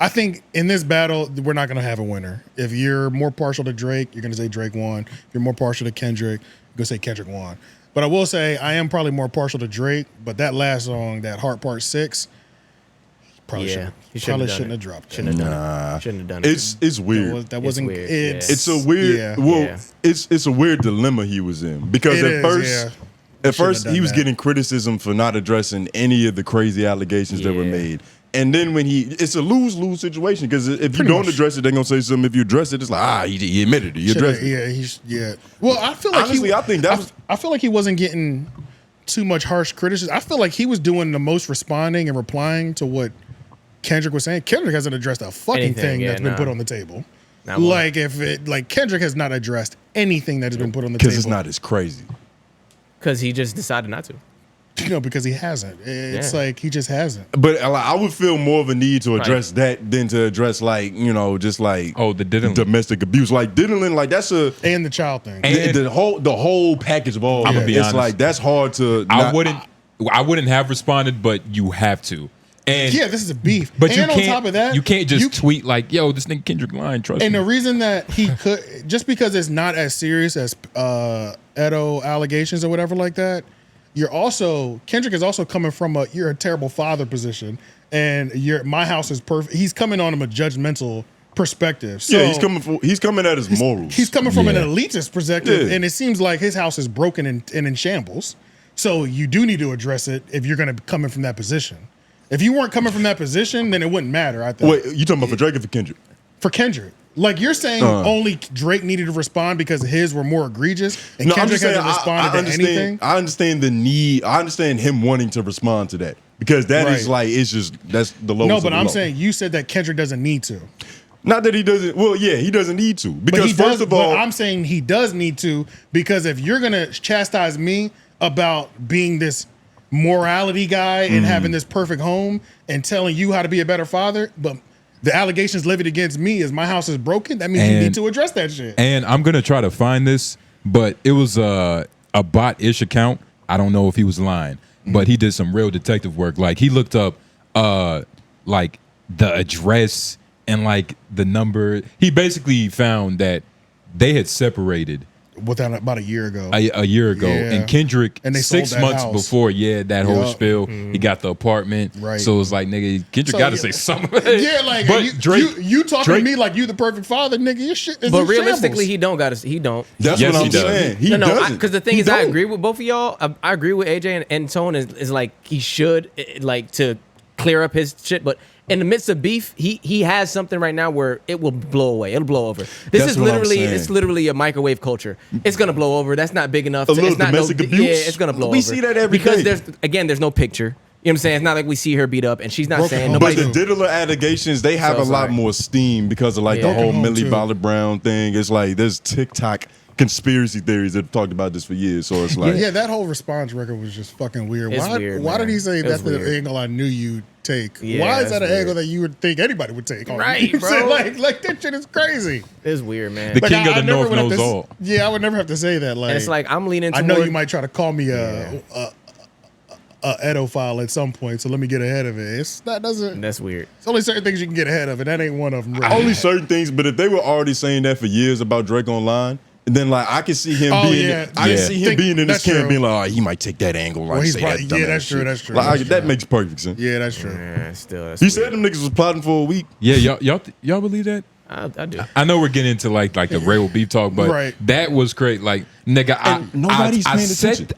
I think in this battle, we're not gonna have a winner. If you're more partial to Drake, you're gonna say Drake won. If you're more partial to Kendrick, you're gonna say Kendrick won. But I will say I am probably more partial to Drake. But that last song, that Heart Part 6, probably shouldn't have dropped it. Shouldn't have done it. It's weird. That wasn't. Weird. It's a weird. It's a weird dilemma he was in because at first he was getting criticism for not addressing any of the crazy allegations that were made. And then when it's a lose-lose situation because if you don't address it, they're gonna say something. If you address it, it's like he admitted it. He addressed it. Yeah. Well, I feel like honestly, I feel like he wasn't getting too much harsh criticism. I feel like he was doing the most responding and replying to what Kendrick was saying. Kendrick hasn't addressed a fucking thing that's been put on the table. Like Kendrick has not addressed anything that has been put on the table because it's not as crazy. Because he just decided not to. Because he hasn't. It's like he just hasn't. But I would feel more of a need to address that than to address the domestic abuse. Like diddling, like that's and the child thing. And the whole package of all. I'm gonna be honest. Like that's hard to. I wouldn't have responded, but you have to. And this is a beef. But and on top of that, you can't just tweet like, "Yo, this nigga Kendrick lying." Trust me. And the reason that he could, just because it's not as serious as Edo allegations or whatever like that. Kendrick is also coming from you're a terrible father position, and my house is perfect. He's coming on him a judgmental perspective. So he's coming at his morals. He's coming from an elitist perspective, and it seems like his house is broken and in shambles. So you do need to address it if you're going to be coming from that position. If you weren't coming from that position, then it wouldn't matter. I think. Wait, you talking about for Drake or for Kendrick? For Kendrick. Like you're saying, only Drake needed to respond because his were more egregious, and Kendrick hasn't responded to anything. I understand the need. I understand him wanting to respond to that because that is like that's the lowest. No, but I'm saying you said that Kendrick doesn't need to. Not that he doesn't. Well, yeah, he doesn't need to because first of all, I'm saying he does need to because if you're gonna chastise me about being this morality guy and having this perfect home and telling you how to be a better father, but the allegations levied against me is my house is broken. That means you need to address that shit. And I'm gonna try to find this, but it was a bot-ish account. I don't know if he was lying, but he did some real detective work. Like he looked up like the address and like the number. He basically found that they had separated about a year ago. A year ago, and Kendrick and they 6 months house. Before, that whole spill, he got the apartment. Right. So it's like, nigga, Kendrick got to say something. Yeah, like but you talking to me like you the perfect father, nigga. Your shit is. But realistically, he don't. That's what I'm saying. He doesn't. Because the thing is, I agree with both of y'all. I agree with AJ and Tone is like he should like to clear up his shit, but. In the midst of beef, he has something right now where it will blow away. It'll blow over. It's literally a microwave culture. It's gonna blow over. That's not big enough. It's not domestic abuse. Yeah, it's gonna blow over. We see that every day. Because there's no picture. You know what I'm saying? It's not like we see her beat up and she's not saying nobody. But the diddler allegations, they have a lot more steam because of like the whole Millie Bobby Brown thing. It's like there's TikTok conspiracy theories that have talked about this for years. So it's like that whole response record was just fucking weird. Why did he say that's the angle I knew you'd take? Why is that an angle that you would think anybody would take? Right, bro. like that shit is crazy. It's weird, man. The king of the North knows all. Yeah, I would never have to say that. Like, and it's like I'm leaning. I know you might try to call me a edophile at some point, so let me get ahead of it. That's weird. It's only certain things you can get ahead of, and that ain't one of them. Really. Only certain things, but if they were already saying that for years about Drake online. And then, like, I can see him being in this camp, being like, he might take that angle. Like, say that that's true. That's true. Like, that makes perfect sense. Yeah, that's true. That's he said them niggas was plotting for a week. Yeah, y'all believe that? I do. I know we're getting into like the real beef talk, but that was great. Like, nigga,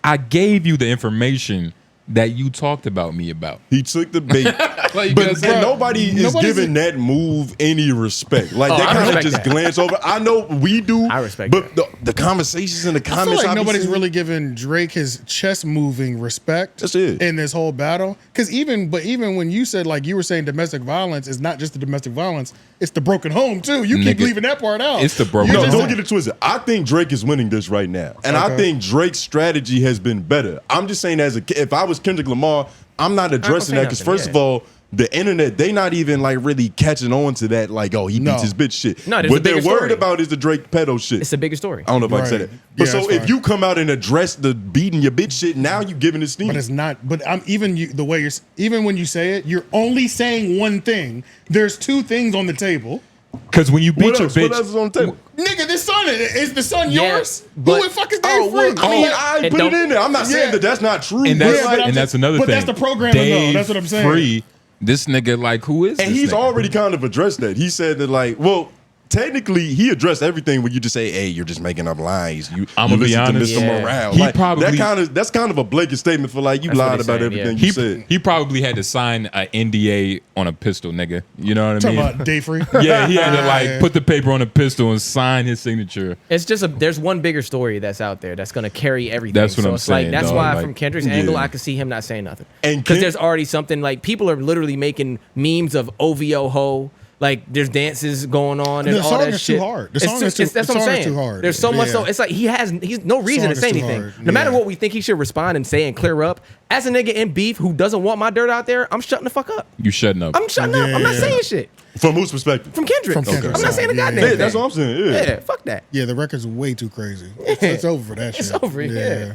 I gave you the information that you talked about me about. He took the bait. But nobody is giving that move any respect. Like, they kind of just glance over. I know we do. I respect but the conversations in the comments. I feel like nobody's really giving Drake his chest moving respect in this whole battle. Because even when you said, like, you were saying domestic violence is not just the domestic violence, it's the broken home too. You keep leaving that part out. It's the broken home. Don't get it twisted. I think Drake is winning this right now. And I think Drake's strategy has been better. I'm just saying if I was Kendrick Lamar, I'm not addressing that because first of all, the internet, they not even like really catching on to that. Like, oh, he beats his bitch shit. No, what they're bigger worried story. about is the Drake pedo shit. It's a bigger story. I don't know if I can say that. But Yeah, so that's if fine. you come out and address the beating your bitch shit, now you giving it steam. But it's not. But I'm even the way you're. Even when you say it, you're only saying one thing. There's two things on the table. Because when you beat your What bitch, else is on the table? Nigga, this son is the son Yeah, yours? but- Who the fuck is Dave Oh, well, Free? I mean, it I put don't- it in there. I'm not saying Yeah. that that's not true. and but that's but I'm and that's just- another but thing. that's the programming, though. Dave That's what I'm saying. Free, this nigga, like, who is and this he's nigga? already kind of addressed that. He said that, like, well, technically, he addressed everything when you just say, "Hey, you're just making up lies." I'ma be listen honest. to Mr. Yeah. Morale. He Like, probably- that's kind of a blanket statement for like you That's what lied he's about saying, everything yeah. you said. He probably had to sign an NDA on a pistol, nigga. You know what I Talking mean? about Dave Free. Yeah, he had to like Yeah. put the paper on a pistol and sign his signature. It's just there's one bigger story that's out there that's gonna carry everything. That's what so I'm it's like saying, that's dog. why Like, from Kendrick's angle, yeah. I could see him not saying nothing. And Because Ken- there's already something like people are literally making memes of OVO ho. Like there's dances going on and The all song that is shit. too hard. The It's song is too- that's the what I'm song is saying. too hard. There's so much. Yeah. So it's like he's no reason to Song say is too anything. hard. No matter Yeah. what we think he should respond and say and clear up. As a nigga in beef who doesn't want my dirt out there, I'm shutting the fuck up. You shutting up. I'm shutting up. I'm not Yeah. saying shit. From whose perspective? From Kendrick. From Kendrick's I'm not side. saying a Yeah, goddamn Yeah, thing. that's what I'm saying. Yeah. Yeah, fuck that. Yeah, the record's way too crazy. It's over for that shit. It's over, yeah.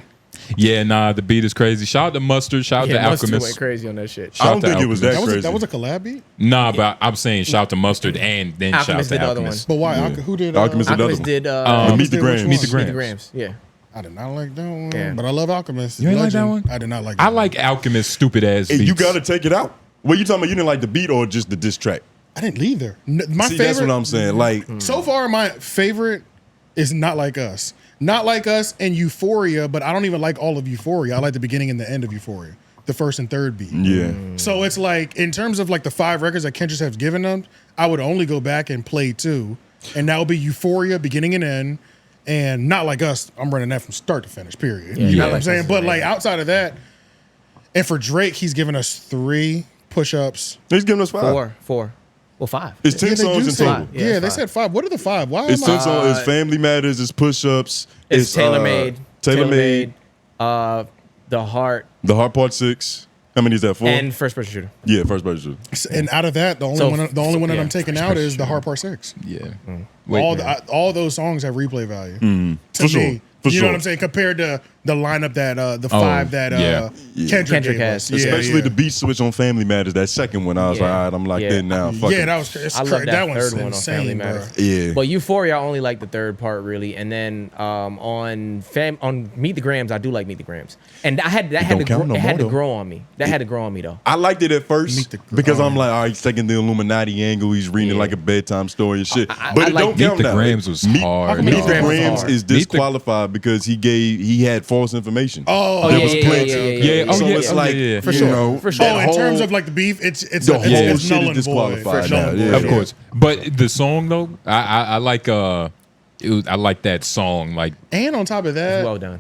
Yeah, nah, the beat is crazy. Shout out to Mustard. Shout out Yeah, to Mustard went Alchemist. crazy on that shit. I don't to think it was that Alchemist. crazy. That was a collab beat? Nah, but I'm saying shout out to Mustard and then shout out Alchemist to did the other Alchemist. But why? Who did? Alchemist did Alchemist one. did The Alchemist Meet the did which Grams. one? Meet the Meet Grams. the Grams. Yeah. I did not like that one. Yeah. But I love Alchemist. You ain't like that Legend. one? I did not like I that one. like Alchemist stupid ass Hey, beats. you got to take it out. What you talking about? You didn't like the beat or just the diss track? I didn't either. My See, favorite. that's what I'm saying. Like, So far, my favorite is Not Like Us. Not Like Us and Euphoria, but I don't even like all of Euphoria. I like the beginning and the end of Euphoria, the first and third beat. yeah. So it's like, in terms of like the 5 records that Kendrick has given them, I would only go back and play 2. And that would be Euphoria, beginning and end. And Not Like Us, I'm running that from start to finish, period. Yeah, You know Not what I'm Like saying? Us is But like amazing. outside of that, and for Drake, he's given us 3 push-ups. He's giving us 5. Four. Well, 5. It's 10 Yeah, they songs do in say- total. Yeah, Yeah, it's they 5. said 5. What are the 5? Why It's am 10 I? songs. It's Family Matters. It's Push-Ups. It's tailor-made. Tailor-Made. The Heart, The Hard Part 6. How many is that? 4? and First Person Shooter. Yeah, first person. And out of that, the only So- one that yeah, I'm taking out is the Hard Part 6. Yeah. Mm. Wait, All those songs have replay value. To For sure. me. For You know sure. what I'm saying? Compared to the lineup that the 5 that yeah. Kendrick Kendrick gave has. us. Yeah, Especially yeah. the beat switch on Family Matters. That second one, I was Yeah. like, all right, I'm locked Yeah. in now. Fuck Yeah, it. that was it's I love crazy. that That one's third one on insane, Family bro. Matters. Yeah. But Euphoria, I only like the third part really, and then on Meet the Grams, I do like Meet the Grams, and that had to don't count grow, no it had more, to grow on me. That had to grow on me though. I liked it at Meet first the- because oh, I'm like, all right, he's taking the Illuminati angle. He's reading it Yeah. like a bedtime story and shit. I But it like don't Meet count the now. Grams was hard, Meet dog. the Grams was Grams hard. is disqualified because he had false information. Oh, There yeah, was yeah, plenty. yeah, Yeah, oh, So yeah, it's oh, like, yeah, yeah. For you sure. know, For sure. that Oh, in terms whole- of like the beef, it's the null whole shit is and void. disqualified It's null now, and yeah. void. Of course. But the song though, I like I like that song. Like And on top of that, Well done.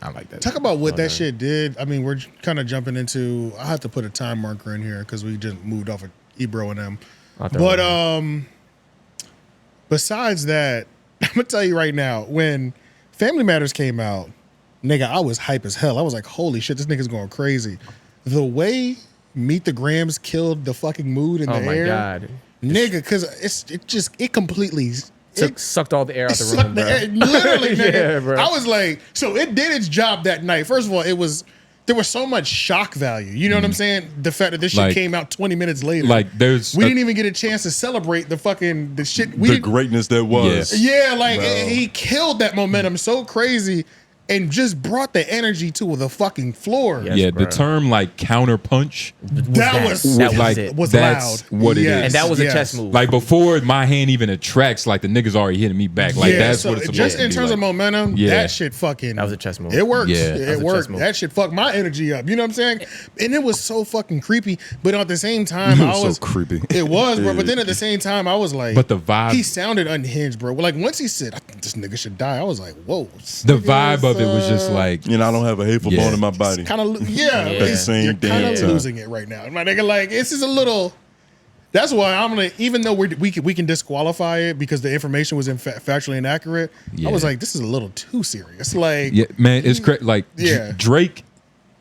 I like that. talk about what that shit did. I mean, we're kind of jumping into. I have to put a time marker in here because we just moved off of Ebro and them. I'll throw it But besides that, I'm gonna tell you right now, when Family Matters came out, nigga, I was hype as hell. I was like, holy shit, this nigga's going crazy. The way Meet the Grams killed the fucking mood in Oh the my air, god. nigga, because it completely. Sucked all the air out the sucked room, the bro. air- literally, nigga. Yeah, bro. I was like, so it did its job that night. First of all, there was so much shock value. You know what I'm saying? The fact that this shit Like- came out 20 minutes later. Like there's we didn't even get a chance to celebrate the shit. We the didn't- greatness that was. yeah, like Bro. he killed that momentum so crazy and just brought the energy to the fucking floor. Yes, yeah, bro. the term like counter punch. That was like it. was that's loud. what it Yes, is. And that was a yes. chess move. Like before my hand even attracts, like the niggas already hitting me back. Like Yeah, that's so what it's supposed just to in be terms like. of momentum, Yeah. that shit fucking That was a chess move. It worked. Yeah. That was It a chess worked. move. That shit fucked my energy up. You know what I'm saying? And it was so fucking creepy. But at the same time, It I was was so creepy. It was, bro. Yeah. But then at the same time, I was like, But the vibe- he sounded unhinged, bro. Like once he said, I think this nigga should die, I was like, whoa. The vibe of it was just like You know, I don't have a hateful Yeah. bone in my body. kind of yeah. At the same you're kind damn of time. losing it right now, my nigga. Like this is a little. That's why I'm gonna, even though we can disqualify it because the information was factually inaccurate. Yeah. I was like, this is a little too serious. Like, yeah, man, it's crazy. Like Yeah. Drake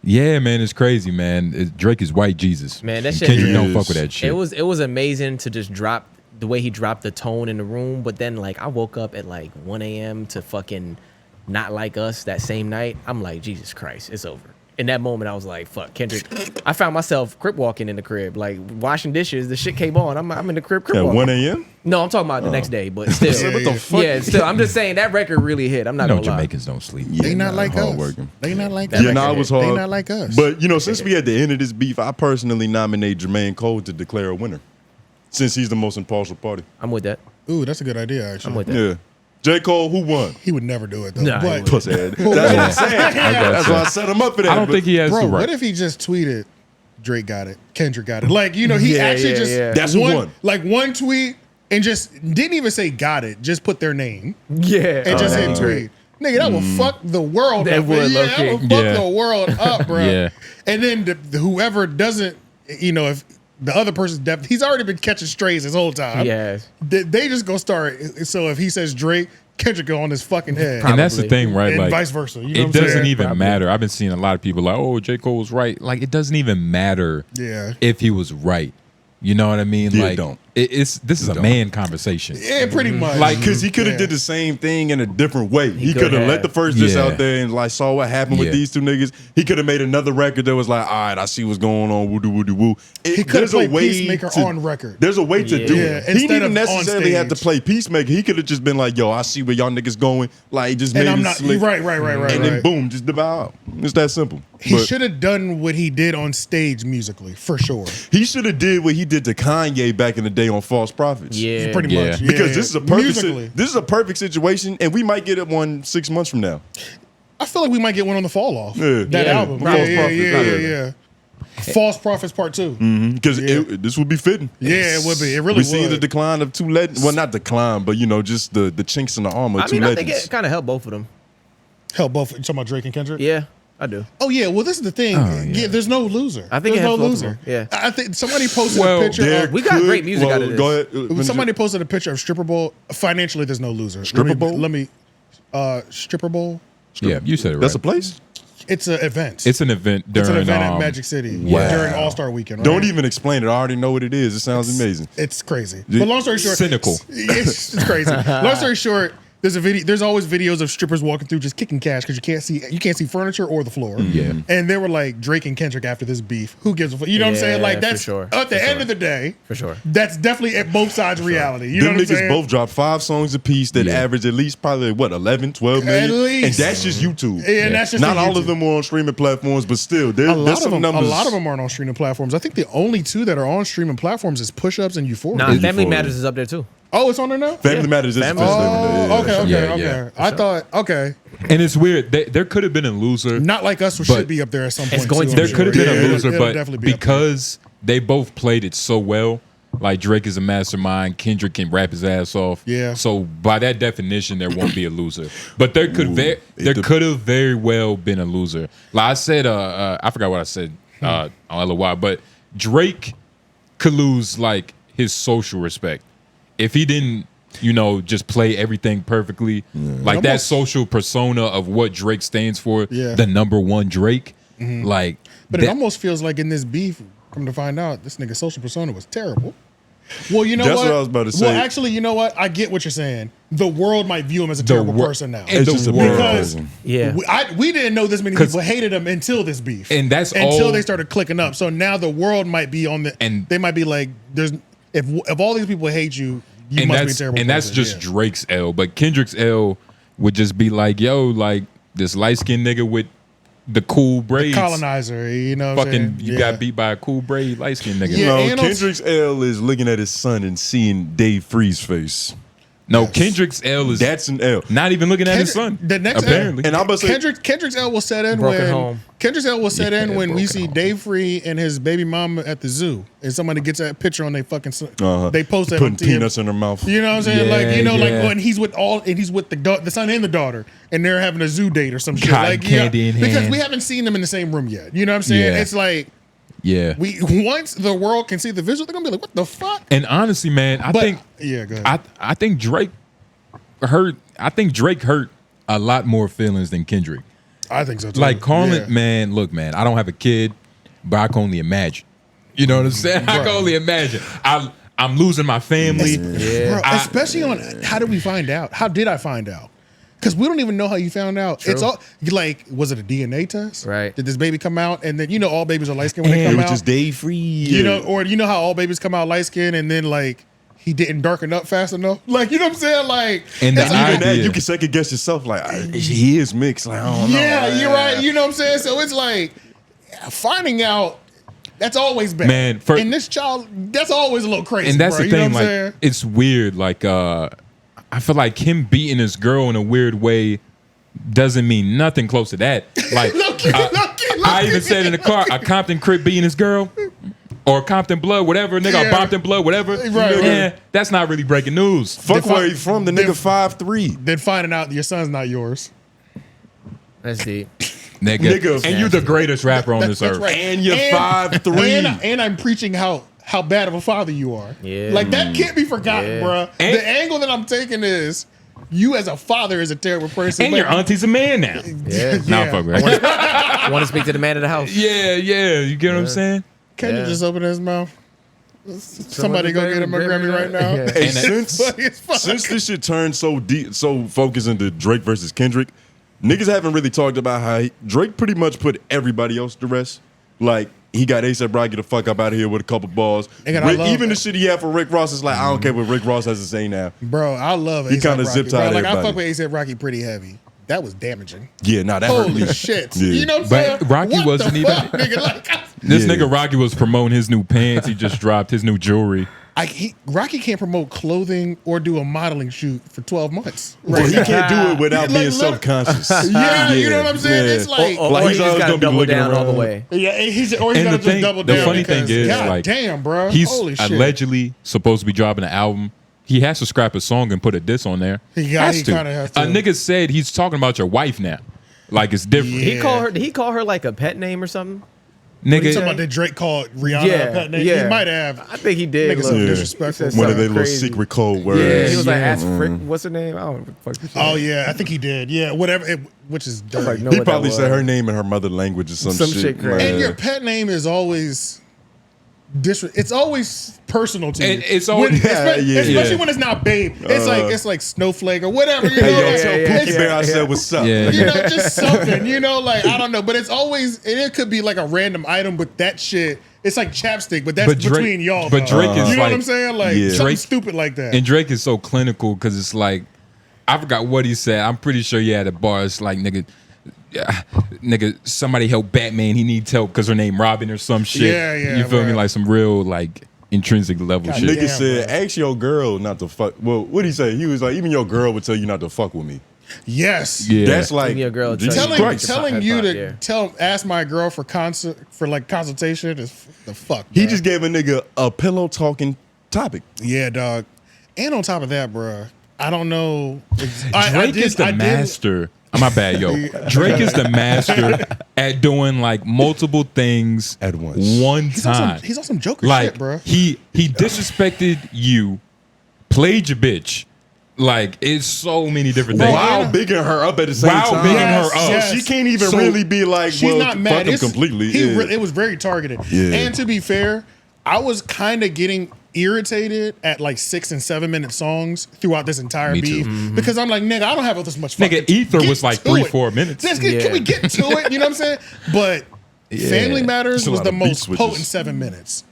Yeah, man, it's crazy, man. Drake is white Jesus. Man, that and shit Kendrick is- don't fuck with that shit. It was amazing to just drop the way he dropped the tone in the room. But then like I woke up at like 1 a.m. to fucking Not Like Us that same night. I'm like, Jesus Christ, it's over. In that moment, I was like, fuck, Kendrick. I found myself crip walking in the crib, like washing dishes. The shit came on. I'm in the crib At walking. 1 a.m.? No, I'm talking about the next day, but still. What the fuck? Yeah, still. I'm just saying that record really hit. I'm not You know gonna lie. Jamaicans don't sleep. They not like us. hardworking. They not like That us. Yeah, nah, it was hard. They not like us. But, you know, since we at the end of this beef, I personally nominate 𝙬𝔬𝚃 to declare a winner. Since he's the most impartial party. I'm with that. Ooh, that's a good idea, actually. I'm with that. Yeah. J. Cole, who won? He would never do it, though. Nah, he but, wouldn't. Pussy head. That's what I'm saying. That's why I set him up for that. I don't think he has bro, the right. what if he just tweeted, Drake got it, Kendrick got it? Like, you know, he actually just That's who won. like one tweet and just didn't even say got it, just put their name Yeah. and just that'd hit be tweet. Nigga, that would fuck the world That up. would, Yeah, that low-key. would fuck Yeah. the world up, bro. Yeah. And then whoever doesn't, you know, if the other person's deaf, he's already been catching strays this whole time. Yes. They just gonna start. So if he says Drake, Kendrick go on his fucking head. And that's the Probably. thing, right? And Like vice versa. You know it what I'm doesn't saying? even Probably. matter. I've been seeing a lot of people like, "Oh, J. Cole was right." Like it doesn't even matter Yeah. if he was right. You know what I mean? Yeah, it like don't. This is a don't. man conversation. Yeah, pretty much. Like, because he could have Yeah. did the same thing in a different way. He could could have let have. the first disc Yeah. out there and like saw what happened with Yeah. these two niggas. He could have made another record that was like, all right, I see what's going on. Woo doo woo doo woo. He could have There's a played way Peacemaker to- on record. There's a way to Yeah. do Yeah, it. He instead didn't even of on necessarily have to stage. play Peacemaker. He could have just been like, yo, I see where y'all niggas going. Like, just And made I'm it not slick. right. And then boom, just devour out. It's that simple. He But should have done what he did on stage musically, for sure. he should have did what he did to Kanye back in the day on False Prophets. Yeah. Pretty Yeah. much. Because Yeah. this is a perfect musically. this is a perfect situation, and we might get it one 6 months from now. I feel like we might get one on the fall off. Yeah. That Yeah. album. False Yeah, Prophets. yeah. False Prophets Part 2. Because Yeah. this would be fitting. Yeah, it would be. It really we see the would. decline of two legends. Well, not decline, but you know, just the chinks in the armor of I two mean, I think legends. it kind of helped both of them. Hell, both. You talking about Drake and Kendrick? Yeah, I do. Oh, yeah. Well, this is the thing. Yeah, there's no loser. I think there's it no helps both of loser. them. Yeah. I think somebody posted Well, a picture There of. We got great music out of this. Go ahead. Somebody posted a picture of Stripper Bowl. Financially, there's no loser. Stripper Bowl? Let me. Stripper Bowl. Yeah, you said it right. That's a place. It's an event. It's an event It's during an event at um, Magic City wow. during All Star Weekend. Right? Don't even explain it. I already know what it is. It sounds amazing. It's crazy. But long story short, Cynical. It's crazy. Long story short, there's a video. There's always videos of strippers walking through just kicking cash because you can't see furniture or the floor. Yeah. And they were like Drake and Kendrick after this beef. Who gives a fuck? You know what I'm saying? Yeah, Like for that's sure. at the For end sure. of the day. For sure. That's definitely at both sides of reality. You know Them what I'm niggas saying? both dropped 5 songs apiece that Yeah. average at least probably what 11, 12 million. At least. And that's just YouTube. Yeah, and that's just Not on all of YouTube. them are on streaming platforms, but still, there's A lot some of them. numbers. A lot of them aren't on streaming platforms. I think the only two that are on streaming platforms is Push Ups and Euphoria. Nah, Euphoria. Family Matters is up there too. Oh, it's on there now. Family Yeah. Matters is Family- the best Oh, living there. okay. Yeah, Okay. yeah. I thought okay. And it's weird. There could have been a loser. Not Like Us But should be up there at some point. going too, to I'm There be. sure. could have been Yeah, a loser, it'll but definitely be up there. because they both played it so well, like Drake is a mastermind, Kendrick can rap his ass off. Yeah. So by that definition, there won't be a loser. But there could there the- could have very well been a loser. Like I said, I forgot what I said on LOY, but Drake could lose like his social respect if he didn't. You know, just play everything perfectly. Like that almost- social persona of what Drake stands for, Yeah. the #1 Drake. Like, But that- it almost feels like in this beef, come to find out, this nigga social persona was terrible. Well, you know That's what? what I was about to say. Well, actually, you know what? I get what you're saying. The world might view him as a terrible wor- person now. and It's the just a world. Because Yeah. we didn't know this many 'Cause- people hated him until this beef. And that's until all- they started clicking up. So now the world might be on the And- they might be like, there's if all these people hate you, you and must be a that's terrible and that's person. just Yeah. Drake's L. But Kendrick's L would just be like, yo, like this light skinned nigga with the cool braids. colonizer, you know what I'm Fucking, saying? you got beat by a cool braid light skinned nigga. Yeah. No, and on- Kendrick's L is looking at his son and seeing Dave Free's face. No, Kendrick's L is That's an L. not even looking at his son. The next apparently. And I'm about to say, Kendrick's L will set in Broken when home. Kendrick's L will set in Yeah, when we broken see home. Dave Free and his baby mama at the zoo, and somebody gets that picture on their fucking. They post that putting on TM. peanuts in her mouth. You know what I'm saying? Yeah, like yeah. and he's with the son and the daughter, and they're having a zoo date or some shit. Cotton Like candy in because hand. we haven't seen them in the same room yet. You know what I'm saying? Yeah. It's like yeah. once the world can see the visual, they're gonna be like, "What the fuck?" And honestly, man, I But think yeah, go ahead. I think Drake hurt a lot more feelings than Kendrick. I think so too. Like Carlin, man, look, man, I don't have a kid, but I can only imagine. You know what I'm saying? I can only imagine. I'm losing my family. Bro, especially on how did we find out? How did I find out? Because we don't even know how you found out. True. It's all like, was it a DNA test? Right. Did this baby come out? And then, all babies are light skinned when they come out. Which is day free. Or how all babies come out light skinned and then like he didn't darken up fast enough. Like, you know what I'm saying? Like, and even that, you can second guess yourself. Like, he is mixed. Like, I don't know. Yeah, you're right. You know what I'm saying? So it's like finding out. That's always bad. Man, and this child, that's always a little crazy. And that's bro. the thing, you know what I'm like, saying? it's weird. Like, I feel like him beating his girl in a weird way doesn't mean nothing close to that. Like, I even said in the car, a Compton Crip beating his girl, or Compton Blood, whatever, nigga, or Bompton Blood, whatever. Right. That's not really breaking news. Fuck where he from, the nigga 5'3". Then finding out your son's not yours. That's deep. Nigga, and you the greatest rapper on this earth. Right. And you're 5'3". And I'm preaching how bad of a father you are. Yeah. Like, that can't be forgotten, bro. And the angle that I'm taking is you as a father is a terrible person. And your auntie's a man now. Yeah. Nah, fuck right. I want to speak to the man of the house. Yeah. You get what I'm saying? Kendrick just opened his mouth. Somebody go get him a Grammy right now. Yeah. Hey, since this shit turned so deep, so focused into Drake versus Kendrick, niggas haven't really talked about how Drake pretty much put everybody else to rest. Like, he got A$AP Rocky the fuck up out of here with a couple balls. Even the shit he had for Rick Ross is like, I don't care what Rick Ross has to say now. Bro, I love it. He kind of zip-tied everybody. I fuck with A$AP Rocky pretty heavy. That was damaging. Yeah, nah, that hurt me. Holy shit. Yeah. You know what I'm saying? But Rocky what wasn't the even. fuck, nigga? Like, This nigga Rocky was promoting his new pants. He just dropped his new jewelry. Rocky can't promote clothing or do a modeling shoot for 12 months. Well, he can't do it without being self-conscious. Yeah, you know what I'm saying? Yeah. It's like, or he's just always got to gonna be double looking down all the around. way. yeah, he's got to just double down. The funny thing is, God like, damn, bro, he's holy shit. allegedly supposed to be dropping an album. He has to scrap a song and put a diss on there. He kinda has to. A nigga said he's talking about your wife now. Like, it's different. Yeah. Did he call her like a pet name or something? What, you Nigga, talking about that Drake called Rihanna a pet name? He might have. I think he did. Niggas so disrespectful. One of their little Crazy. secret code words. Yeah, he was like, ask what's her name? I don't know what the fuck. Oh yeah, I think he did. Yeah, whatever. Which is dirty. Like, no. He what probably that said was. her name in her mother language or some shit. crazy. And your pet name is always it's always personal to you. And it's always- especially when it's not babe. It's like Snowflake or whatever. You know, Hey, yo, like, tell it's- Pookie Bear I said what's up. Yeah. you know, just something, like, I don't know, but it's always, and it could be like a random item, but that shit, it's like chapstick, but that's Drake- between y'all. but though. Drake is you know what like- I'm saying? Like, Yeah. something Drake- stupid like that. and Drake is so clinical because it's like, I forgot what he said. I'm pretty sure he had a bar. It's like, nigga, somebody help Batman. He needs help because her name Robin or some shit. Yeah, You feel me? right. Like some real, like, intrinsic level shit. Nigga Damn, said, bro. ask your girl not to fuck. Well, what'd he say? He was like, even your girl would tell you not to fuck with me. Yes. Yeah. That's like, Your girl Jesus tell you- Christ. Telling you to Yeah. ask my girl for consultation is the fuck. He bruh. just gave a nigga a pillow talking topic. Yeah, dog. And on top of that, bruh, I don't know. Drake is the master. Oh, my bad, yo. Drake is the master at doing like multiple things At once. one He's on time. he's on some Joker Like shit, bro. he disrespected you, played your bitch. Like, it's so many different things. While bigging her up at the same While time. bigging her up. Yes. So she can't even So really be like, She's well, not mad. fuck him It's- completely. It was very targeted. Yeah. And to be fair, I was kind of getting irritated at like 6 and 7 minute songs throughout this entire Me too. beef because I'm like, nigga, I don't have this much fucking. Nigga, Ether get was like to 3-4 minutes. Can we get to it? You know what I'm saying? But Family Matters It's a was lot the of beat most switches. potent 7 minutes.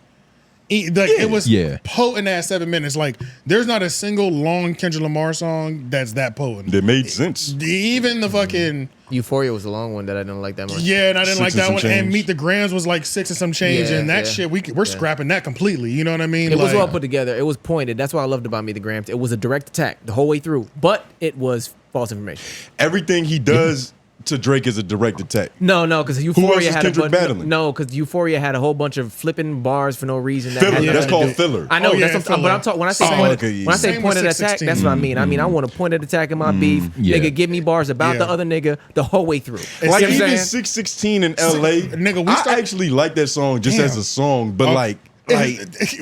It was potent ass 7 minutes. Like, there's not a single long Kendrick Lamar song that's that potent. That made sense. Even the fucking Euphoria was a long one that I didn't like that much. and I didn't like 6 and that some one. change. And Meet the Grams was like 6 and some change, Yeah, and that yeah. shit we're scrapping that completely. You know what I mean? It was Like, well put together. It was pointed. That's what I loved about Meet the Grams. It was a direct attack the whole way through, but it was false information. Everything he does to Drake is a direct attack. No, because else Euphoria is had a Kendrick bunch. battling? No, because Euphoria had a whole bunch of flipping bars for no reason. That Filler. had That's nothing to called do- filler. I know. Oh, yeah, that's what, but filler. I'm talking when I say Same pointed, with- when I say same pointed with attack, 616. that's what I mean. I mean, I want a pointed attack in my beef. yeah. Nigga, give me bars about the Yeah. other nigga the whole way through. It's Like I'm Even saying, 616 in LA, Nigga, I actually like that song just Damn. as a song, but like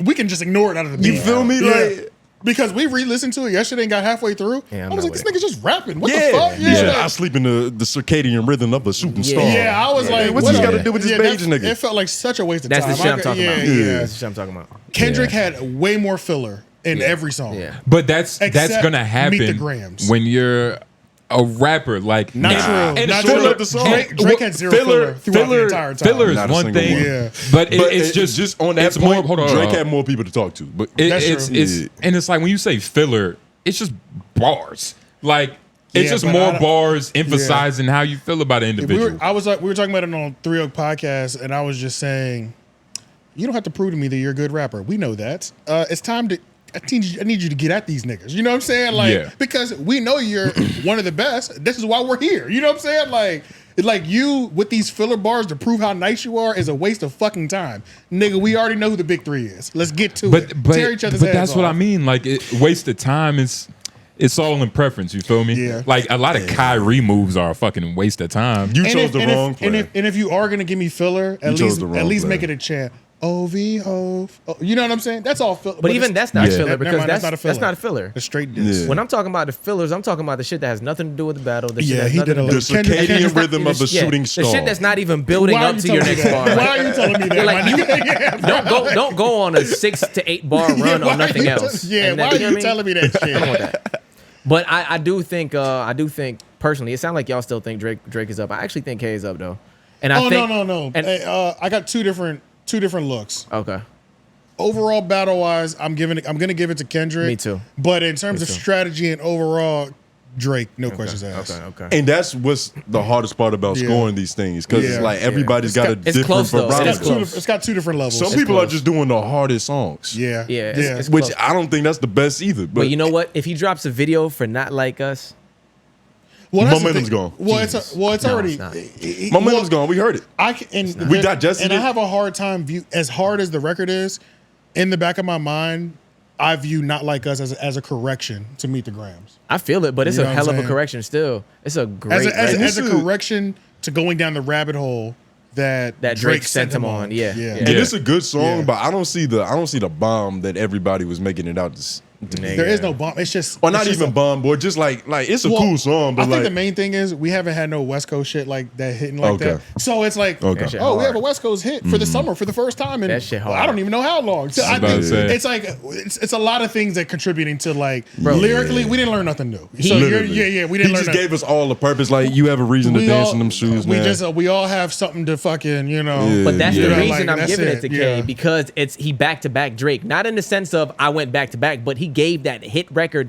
we can just ignore it out of the beat. you feel me? Yeah. Like Because we re-listened to it yesterday and got halfway through. Yeah, I was like, this nigga's just rapping. What the fuck? Yeah. I sleep in the circadian rhythm of a shooting star. Yeah, I was like, what's this got to do with this beige nigga? It felt like such a waste of That's time. the shit I'm talking about. Yeah. That's the shit I'm talking about. Kendrick had way more filler in every song. Yeah. But that's Except gonna Meet the happen Grams. when you're a rapper. Like Not true. and Not filler- true. Drake had zero filler throughout the entire time. Filler is Not a one single thing, one. Yeah. but But it's just on that it's point, more. Hold on, Drake had more people to talk to. But That's it's true. and it's like when you say filler, it's just bars. Like it's Yeah, just but more I- bars emphasizing how you feel about an individual. we were talking about it on 3 Oak Podcast, and I was just saying, you don't have to prove to me that you're a good rapper. We know that. It's time to. I need you to get at these niggas. You know what I'm saying? Like, Yeah. because we know you're one of the best. This is why we're here. You know what I'm saying? Like, it's like you with these filler bars to prove how nice you are is a waste of fucking time, nigga. We already know who the big three is. Let's get to it. Tear each other's but heads that's what off. I mean. Like wasted time is. It's all in preference. You feel me? Yeah. Like a lot of Kyrie moves are a fucking waste of time. you And chose if- the and if- wrong player. And if you are gonna give me filler, at chose the wrong least make player. it a chant. OVO. You know what I'm saying? That's all filler. But even that's not filler Never because mind, that's not a filler. The straight diss. Yeah. When I'm talking about the fillers, I'm talking about the shit that has nothing to do with the battle. The shit Yeah, has he nothing did a to do The little- circadian rhythm of a shooting The star. shit that's not even building Why are up you to your telling me next that? bar. Why are you telling me that? Like, my nigga? Don't go on a 6 to 8 bar run Why on are nothing you else. Yeah, And why that- are know you what I mean? telling me that I don't want shit? that. But I do think personally, it sounds like y'all still think Drake is up. I actually think K is up though. And I Oh think no. And, Hey, I got two different looks. okay. Overall battle wise, I'm gonna give it to Kendrick. Me too. But in terms Me of too. strategy and overall, Drake, no questions asked. Okay. And that's what's the hardest part about Yeah. scoring these things because Yeah. it's like Yeah. everybody's got a It's different close, though. barometer. It's close. It's got two different levels. Some people are close. just doing the hardest songs. Yeah. Yeah, Yeah. it's Which close. I don't think that's the best either. But you know what? If he drops a video for Not Like Us, Well, that's the Momentum's thing. gone. Well, it's No, already. it's not. Momentum's gone. We heard it. I can, We digested and I it. have a hard time as hard as the record is. In the back of my mind, I view Not Like Us as a correction to Meet the Grams. I feel it, but it's You a know what hell I'm of a saying? correction still. It's a great As record. a correction to going down the rabbit hole that Drake sent him on. Yeah. And it's a good song, Yeah. but I don't see the bomb that everybody was making it out to Nigga. There is no bomb. It's just, or it's not just even bomb, boy. Just like it's a Well, cool song, but I think like the main thing is we haven't had no West Coast shit like that hitting like Okay. that. So it's like, Okay. That shit oh, we have hard. a West Coast hit for the summer for the first time, and That shit I hard. don't even know how long. So I about think to say. it's like it's a lot of things that contributing to like Bro. lyrically, we didn't learn nothing new. So Literally. we He didn't learn. just gave us all a purpose. Like you have a reason to dance in them shoes, we man. we all have something to fucking Yeah. But that's you the know, reason like, I'm that's giving it to K Yeah. because he back to back Drake. Not in the sense of I went back to back, but he gave that hit record.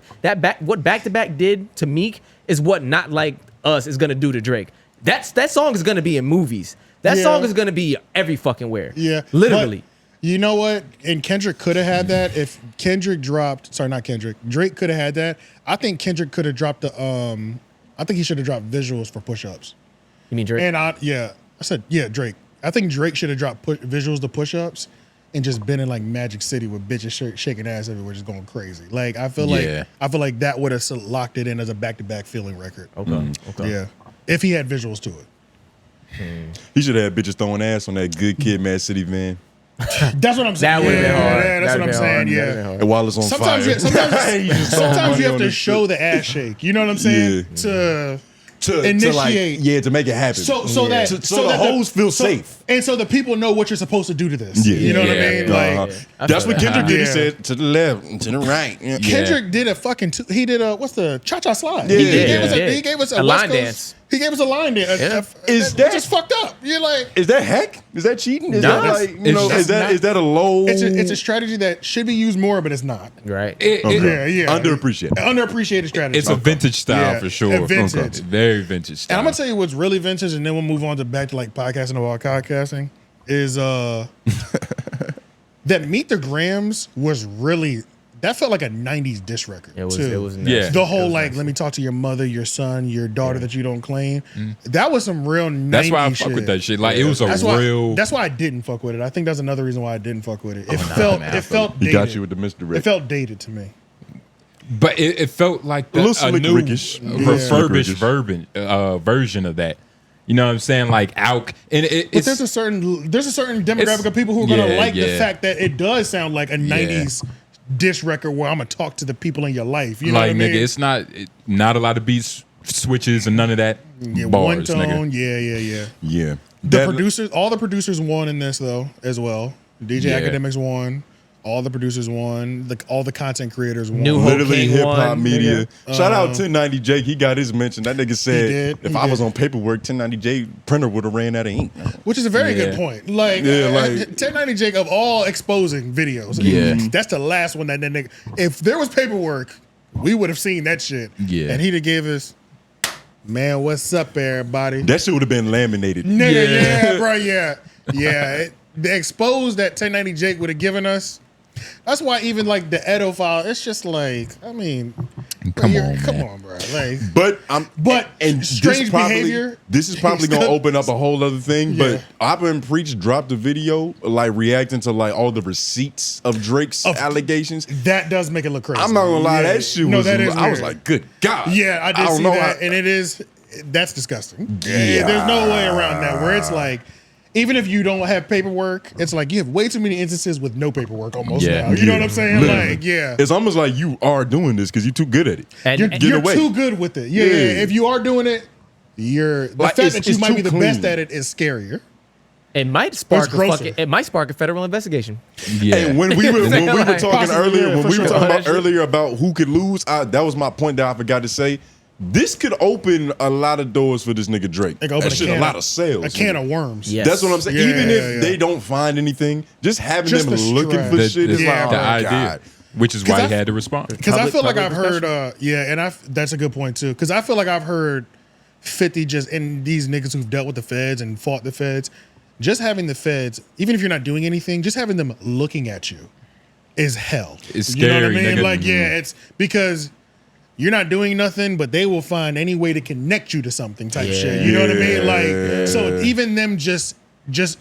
What back to back did to Meek is what Not Like Us is gonna do to Drake. That song is gonna be in movies. That Yeah. song is gonna be every fucking where. Yeah, Literally. But you know what? And Kendrick could have had that if Kendrick dropped. Sorry, not Kendrick. Drake could have had that. I think Kendrick could have dropped the. I think he should have dropped visuals for push-ups. You mean Drake? And I said Drake. I think Drake should have dropped visuals to push-ups and just been in like Magic City with bitches shaking ass everywhere, just going crazy. Like I feel like that would have locked it in as a back-to-back feeling record. Okay. Yeah, if he had visuals to it. He should have had bitches throwing ass on that Good Kid, Mad City van. That's what I'm saying. That would've been hard. Yeah, that's That'd what I'm been saying. hard. That'd Yeah. been hard. And while it's on Sometimes, fire, sometimes you have to show the ass shake. You know what I'm saying? To initiate. to make it happen. So that so so the that hoes feel safe. and so the people know what you're supposed to do to this. Yeah. You know what I Yeah. mean? Uh-huh. Like I That's feel what that. Kendrick did. He Yeah. said to the left and to the right. Yeah. Kendrick did a fucking. He did a what's the cha-cha slide? Yeah. He did, gave us yeah. he gave us A West line Coast- dance. He gave us a line dance. Yeah. Is Which that- is fucked up? You're like. Is that heck? Is that cheating? Is No, that like you know? it's Is that not- is that a low? It's a strategy that should be used more, but it's not. Right. Okay. Yeah. Underappreciated. Underappreciated strategy. It's a vintage style Yeah, for sure. a vintage. Very vintage style. And I'm gonna tell you what's really vintage, and then we'll move on to back to like podcasting about podcasting. Is that Meet the Grams was really that felt like a '90s diss record. It was. too. It was. Yeah. Nasty. The whole It was like, nasty. let me talk to your mother, your son, your daughter that you don't claim. That was some real '90s That's why I shit. fuck with that shit. Like it was a That's real. That's why I didn't fuck with it. I think that's another reason why I didn't fuck with it. It man, I felt He dated. got you with the misdirect. It felt dated to me. But it felt like A little a slick new rickish. refurbished Yeah. version of that. You know what I'm saying? Like Alk, and But it's there's a certain demographic of people who are Yeah, gonna like the yeah. fact that it does sound like a '90s diss record where I'm gonna talk to the people in your life. You know like what I mean? nigga, it's not a lot of beats switches and none of that. Yeah, Bars, one tone. nigga. Yeah. The producers, all the producers won in this though as well. DJ Yeah. Academics won. All the producers won. All the content creators won. New Literally King hip hop won, media. Shout out 1090 Jake. He got his mention. That nigga said did. if I was on paperwork, 1090 Jake printer would have ran out of ink. Which is a very good point. Like, Yeah, like 1090 Jake of all exposing videos. Yeah. That's the last one that nigga. If there was paperwork, we would have seen that shit. Yeah. And he'd have gave us, man, what's up, everybody? that shit would have been laminated. Nigga, yeah, bro, yeah. Yeah. The expose that 1090 Jake would have given us. That's why even like the Edo file, it's just like, I mean, Come come on, on, bro. Like, But and strange behavior. This is probably gonna open up a whole other thing. Yeah. But I've been Preach dropped a video like reacting to like all the receipts of Drake's allegations. that does make it look crazy. I'm not gonna lie, Yeah. that shit No, was. that is I was weird. like, good God. Yeah, I did don't see know that, how- and that's disgusting. Yeah. There's no way around that. Where it's like, even if you don't have paperwork, it's like you have way too many instances with no paperwork almost Yeah. now. You know what I'm saying? Literally. Like, yeah, It's almost like you are doing this because you're too good at it. And- you're, and- you're away. too good with it. Yeah, Yeah. yeah. If you are doing it, the Like, fact that you it's might too be the clean. best at it is scarier. It might spark grosser. it might spark a federal investigation. Yeah. And when we were Like, talking possibly, earlier, yeah, when for we were sure. talking That about shit. earlier about who could lose, that was my point that I forgot to say. This could open a lot of doors for this nigga Drake. It could open That shit a lot of sales. a can nigga. of worms. Yeah. That's what I'm saying. Yeah, Even if yeah. they don't find anything, just having Just them the looking stress. for The- shit is the- like, oh the my idea, God. which is 'Cause why I- he had to respond. Because I feel like I've Public heard, that's a good point too. Because I feel like I've heard 50 just, and these niggas who've dealt with the feds and fought the feds, just having the feds, even if you're not doing anything, just having them looking at you is hell. It's You know what I scary, mean? nigga. Like, yeah, it's because you're not doing nothing, but they will find any way to connect you to something type shit. You know what I mean? Like, so even them just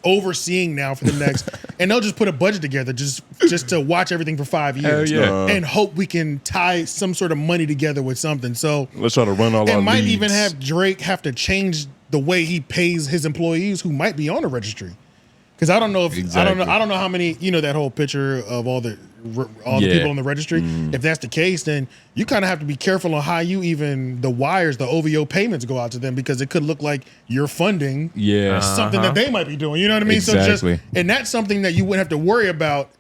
overseeing now for the next, and they'll just put a budget together just to watch everything for 5 years. Hell yeah. And hope we can tie some sort of money together with something. So Let's try to run all our it might leads. even have Drake have to change the way he pays his employees who might be on the registry. Because I don't know if Exactly. I don't know how many, you know, that whole picture of all the Yeah. people on the registry. If that's the case, then you kind of have to be careful on how you even the wires, the OVO payments go out to them, because it could look like you're funding Yeah. something that they might be doing. You know what I mean? So Exactly. just, and that's something that you wouldn't have to worry about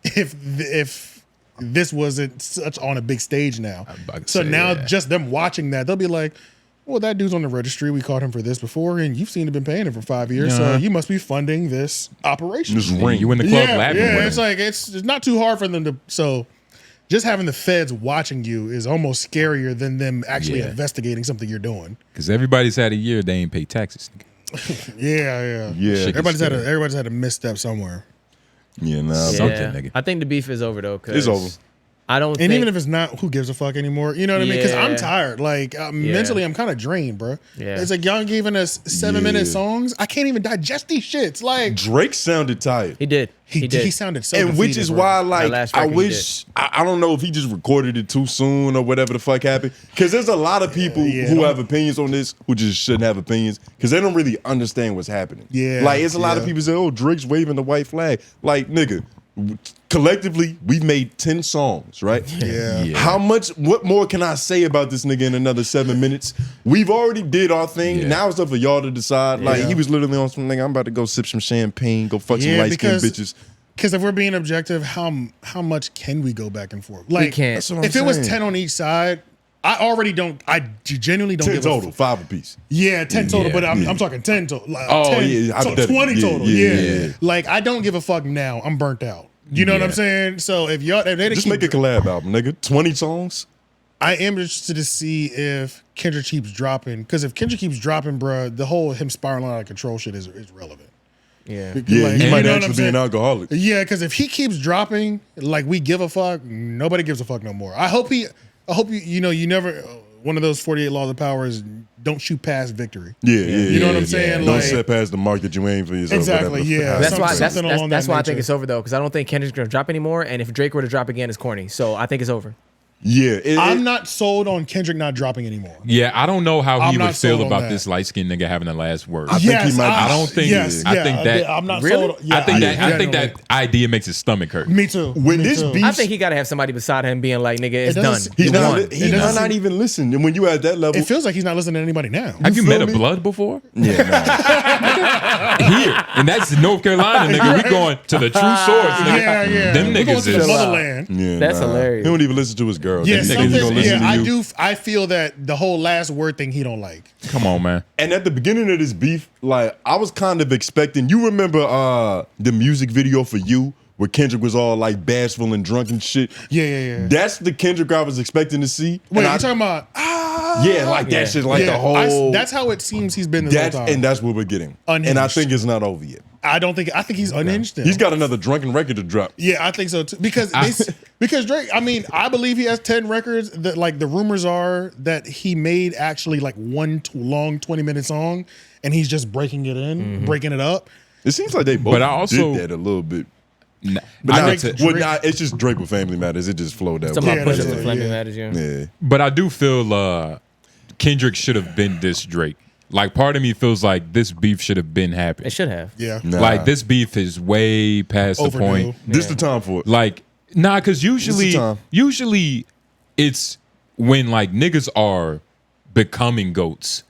if this wasn't such on a big stage now. about to So say, now yeah. just them watching that, they'll be like, well, that dude's on the registry. We caught him for this before, and you've seen him been paying him for 5 years, so Uh-huh. you must be funding this operation. This ring. You in the club yeah, laughing yeah. with It's him. like it's not too hard for them to. So just having the feds watching you is almost scarier than them actually Yeah. investigating something you're doing. Because everybody's had a year they ain't pay taxes. Nigga. Yeah. Yeah. Shit. Everybody's had a misstep somewhere. Yeah, nah. Something, Yeah. nigga. I think the beef is over though. 'Cause It's over. I don't. And think, even if it's not, who gives a fuck anymore? You know what I mean? Because I'm Yeah. tired. Like mentally, I'm kind of drained, bro. Yeah. It's like y'all giving us 7-minute Yeah. songs. I can't even digest these shits. Like Drake sounded tired. he did. he did. he sounded so. And which defeated, is bro. why, like, last I record he wish, I don't know if he just recorded it too soon or whatever the fuck happened. Because there's a lot of people who have opinions on this who just shouldn't have opinions because they don't really understand what's happening. Yeah, Like, it's a lot of yeah. people say, oh, Drake's waving the white flag. Like, nigga, collectively, we've made 10 songs, right? Yeah. What more can I say about this nigga in another 7 minutes? We've already did our thing. Yeah. Now it's up for y'all to decide. Like, Yeah. he was literally on some nigga, I'm about to go sip some champagne, go fuck some light-skinned bitches. Because if we're being objective, how much can we go back and forth? Like, can't. That's what I'm if it was saying. 10 on each side, I already don't. I genuinely don't 10 give total, a 5 apiece. Yeah, 10 total, Yeah. but I'm talking 10 total. Like, Oh, 10, yeah, so hypothetical. 20 Yeah, total. yeah, Yeah. yeah. Like, I don't give a fuck now. I'm burnt out. You know what I'm Yeah. saying? So if they Just keep, make a collab album, nigga. 20 songs. I am interested to see if Kendrick keeps dropping. Because if Kendrick keeps dropping, bruh, the whole him spiraling out of control shit is relevant. Yeah. Yeah, Like, he you might know what I'm actually be saying? an alcoholic. Yeah, because if he keeps dropping, like we give a fuck, nobody gives a fuck no more. I hope you never. One of those 48 laws of power is don't shoot past victory. Yeah, You know what I'm saying? Don't Like, set past the mark that you aim for yourself. Exactly, whatever. yeah. That's why. That's, something along that's that why I think nature. it's over though, because I don't think Kendrick's gonna drop anymore. And if Drake were to drop again, it's corny. So I think it's over. Yeah, I'm not sold on Kendrick not dropping anymore. Yeah, I don't know how I'm he not would feel sold on about that. this light skinned nigga having the last word. I think he might. I don't think. Yes, I think that. I'm not Really? sold. Yeah, I think that. I think genuinely. that idea makes his stomach hurt. Me too. When Me this too. beef- I think he got to have somebody beside him being like, nigga, it's It done. doesn't- He's You not. won. He's It doesn't- not even listening. And when you at that level, It feels like he's not listening to anybody now. Have you feel met a me? blood before? yeah, Here, and that's North Carolina, nigga. We going to the true source, nigga. Yeah, yeah. Them We're going niggas to the is. motherland. yeah, That's hilarious. He don't even listen to his girl. Yeah, That nigga just something. gonna listen Yeah, to I you. do. I feel that the whole last word thing he don't like. Come on, man. And at the beginning of this beef, like I was kind of expecting. You remember the music video for You, where Kendrick was all like bashful and drunk and shit. Yeah. That's the Kendrick I was expecting to see. Wait, And you I- talking about? Yeah, like that shit, like the whole. That's how it seems he's been this whole time. and that's what we're getting. And I Unhinged. think it's not over yet. I think he's unhinged. Still. He's got another drunken record to drop. Yeah, I think so too. Because because Drake, I mean, I believe he has 10 records. That like the rumors are that he made actually like one long 20-minute song, and he's just breaking it in, breaking it up. It seems like they both But I also- did that a little bit. But But I, it's just Drake with Family Matters. It just flowed that Talking way. about push up that's the it, Flaming yeah. Matters, yeah. Yeah. but I do feel Kendrick should have been this Drake. Like, part of me feels like this beef should have been happening. It should have. Yeah, Nah. Like, this beef is way past Overdue. the point. This the time for it. Like, nah, because This the time. usually it's when like niggas are becoming goats.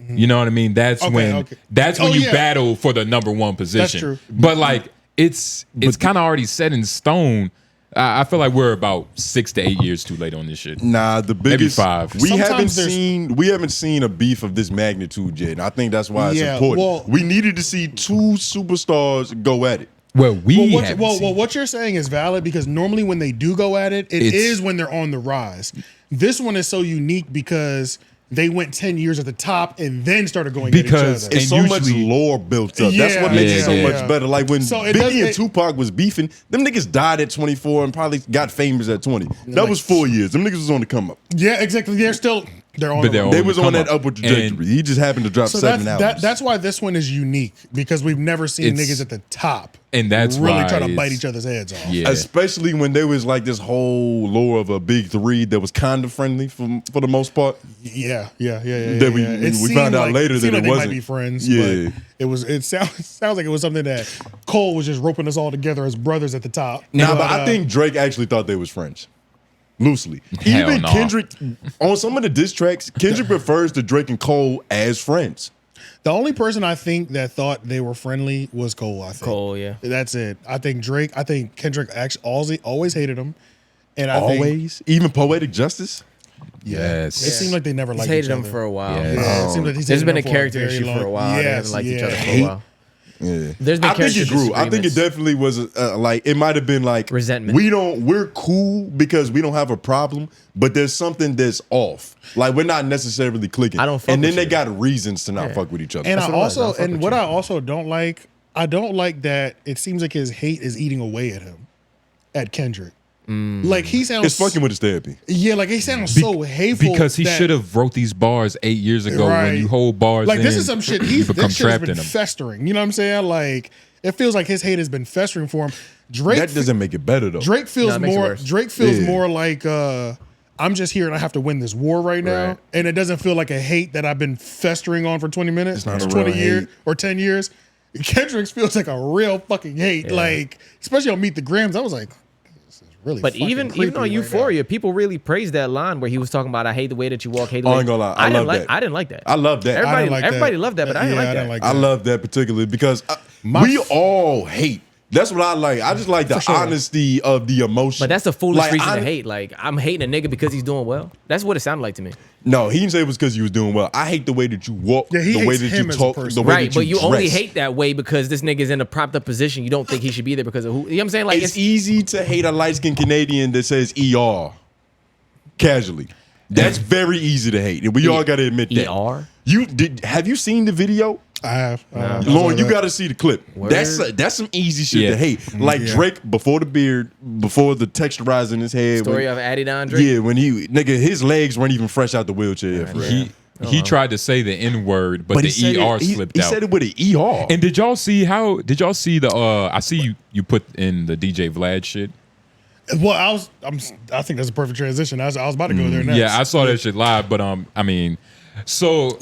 You know what I mean? That's Okay, when okay. that's when Oh, you yeah. battle for the number one position. true. But like it's kind of already set in stone. I feel like we're about 6 to 8 years too late on this shit. Nah, the biggest 5. We haven't Sometimes there's- seen a beef of this magnitude yet. And I think that's why it's Yeah, important. well- We needed to see two superstars go at it. Well, we Well, haven't seen. what you're saying is valid because normally when they do go at it, it It's- is when they're on the rise. This one is so unique because they went 10 years at the top and then started going Because at each It's other. And so much usually- lore built up. That's Yeah, what makes it yeah, so yeah. much better. Like when So it Biggie and does- Tupac was beefing, them niggas died at 24 and probably got famous at 20. That was 4 years. Them niggas was on the come up. Yeah, exactly. They're on But the they're rise. They on was the on come that up. upward trajectory. And- He just happened to drop So 7 that's, albums. that's why this one is unique because we've never seen It's- niggas at the top and that's really why try to bite it's- each other's heads off. Yeah. Especially when there was like this whole lore of a big three that was kind of friendly for the most part. Yeah. That we seemed found out later seemed that like it they wasn't. might be friends. Yeah. But it sounds like it was something that Cole was just roping us all together as brothers at the top. Nah, but I think Drake actually thought they was friends. Loosely. Hell Even no. Kendrick, on some of the diss tracks, Kendrick refers to Drake and Cole as friends. the only person I think that thought they were friendly was Cole. I think Cole, yeah. that's it. I think Kendrick actually always hated him, and I think Always. Even Poetic Justice. Yes. it seemed like they never He's liked hated each him other. for a while. Yeah. Yeah, it seems like he's There's hated been him a for character very issue for a long- while. They Yes, haven't liked each yeah. other for a while. Yeah. There's been I think it character grew. I think it disagreements. definitely was like it might have been like Resentment. We're cool because we don't have a problem, but there's something that's off. Like we're not necessarily clicking. I don't fuck and then with they you. got reasons to not Yeah. fuck with each other. And That's I what it was. also I'll fuck and with what you. I also don't like, I don't like that it seems like his hate is eating away at him, at Kendrick. Like he sounds It's fucking with his therapy. Yeah, like he sounds so hateful because he that- should have wrote these bars 8 years ago. Right. When you hold bars, Like this in, is some shit. you become This shit has trapped been in them. festering. You know what I'm saying? Like it feels like his hate has been festering for him. Drake That doesn't make it better though. Drake feels No, it makes it more. worse. Drake feels Yeah. more like I'm just here and I have to win this war right now, Right. and it doesn't feel like a hate that I've been festering on for 20 minutes, It's not a 20 real years hate. or 10 years. Kendrick's feels like a real fucking hate, like especially on Meet the Grams. I was like, this is really. But fucking even creepy on right Euphoria, people really praised that line where he was talking about, "I hate the way that you walk." Hate the I way. ain't gonna lie, I didn't love like. that. I didn't like that. I love that. now. I Everybody, didn't like everybody that. loved that, but I didn't like that. I love that particularly because My we f- all hate. That's what I like. I just like the sure. honesty of the emotion. But that's a foolish Like, reason I- to hate. Like I'm hating a nigga because he's doing well. That's what it sounded like to me. No, he didn't say it was because you was doing well. I hate the way that you walk, Yeah, he the way hates that him you as a talk, person. the way Right, that but you only dress. hate that way because this nigga's in a propped up position. You don't think he should be there because of who? You know what I'm saying? Like It's easy to hate a light skinned Canadian that says ER casually. That's very easy to hate, and we all got to admit that. ER? Have you seen the video? I have. Lauren, you got to see the clip. Word. That's some easy shit Yeah. to hate. Like Yeah. Drake before the beard, before the texturizing his head. Story when- of Addie Don Drake. Yeah, when his legs weren't even fresh out the wheelchair yet. for real. He tried to say the N word, but he the said ER it, slipped he out. said it with an ER. And did y'all see the I see you put in the DJ Vlad shit. Well, I think that's a perfect transition. I was about to go there next. Yeah, I saw that shit live, but I mean, so